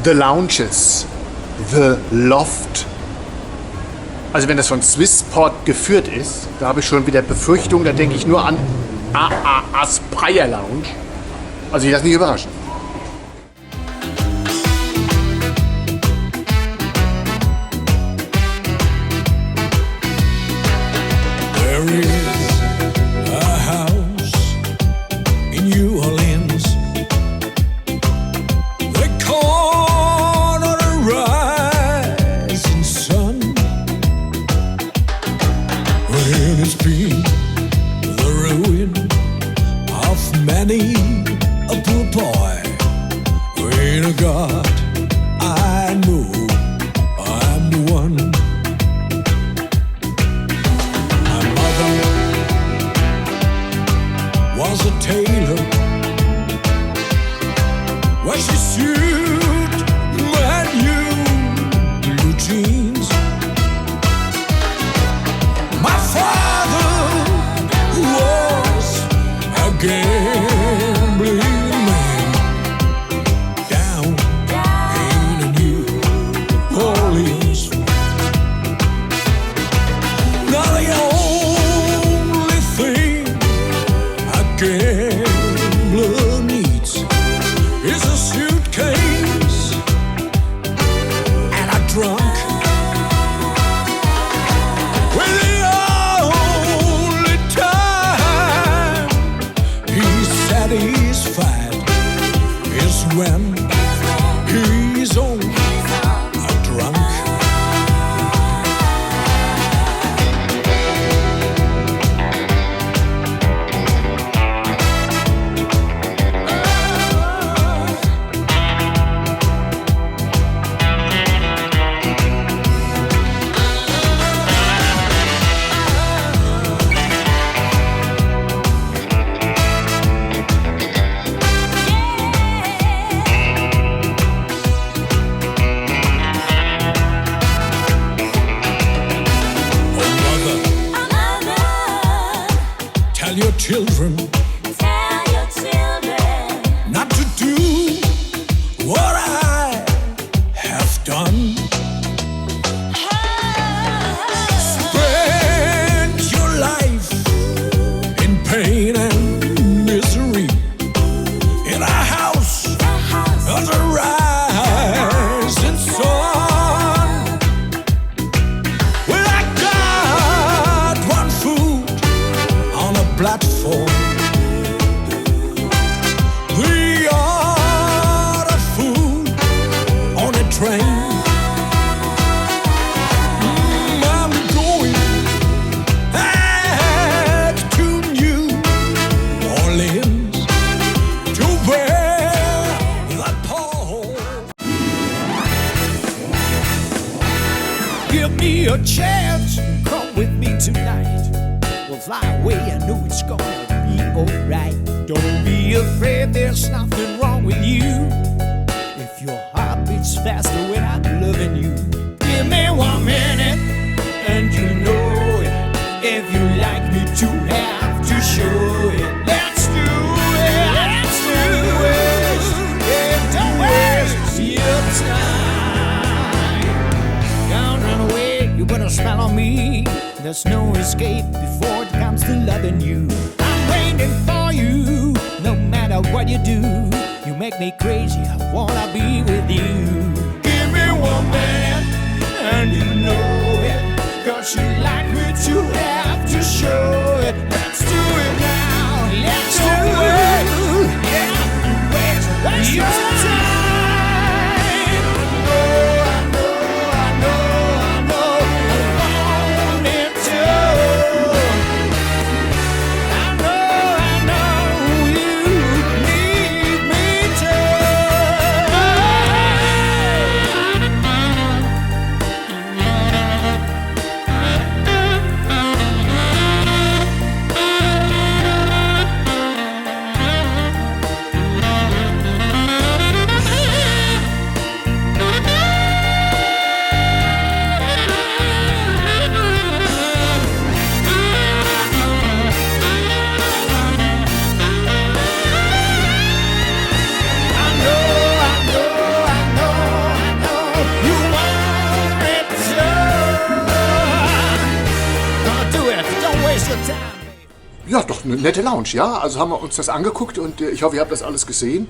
The Lounges, The Loft. Also wenn das von Swissport geführt ist, da habe ich schon wieder Befürchtung, da denke ich nur an Aspire Lounge. Also ich lasse mich überraschen. There is a house in New Orleans. They call on a rising sun. When it's been the ruin of many a poor boy. When a God, I know I'm the one. Was a tailor where she sewed brand new blue jeans. My father was a gambling man down in New Orleans. Now the only thing gambler needs is a suitcase and a trunk. Well, the only time he's satisfied is when he's on a drunk. Children, tell your children not to do what I have done. Spend your life in pain and misery in a house of the rising sun. Well, I got one foot on a platform. The other food on a train. I'm going back to New Orleans to wear that pole. Give me a chance, come with me tonight. We'll fly away, I know it's gonna be alright. Don't be afraid, there's nothing wrong with you. If your heart beats faster when I'm loving you. Give me 1 minute, and you know it. If you like me to have to show it. Let's do it, let's do it. Yeah, don't waste your time. Don't run away, you better smile on me. There's no escape before it comes to loving you. I'm waiting for you, no matter what you do. You make me crazy, I wanna be with you. Give me 1 minute, and you know it. 'Cause you like me to have to show it. Let's do it now, let's do it. Yeah, waste your time. Ja, doch eine nette Lounge, ja. Also haben wir uns das angeguckt und ich hoffe, ihr habt das alles gesehen.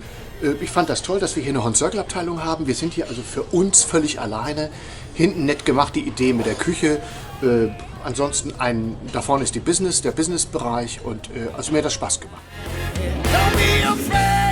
Ich fand das toll, dass wir hier eine HON-Circle-Abteilung haben. Wir sind hier also für uns völlig alleine. Hinten nett gemacht, die Idee mit der Küche. Ansonsten da vorne ist der Business-Bereich und also mir hat das Spaß gemacht. Don't be afraid.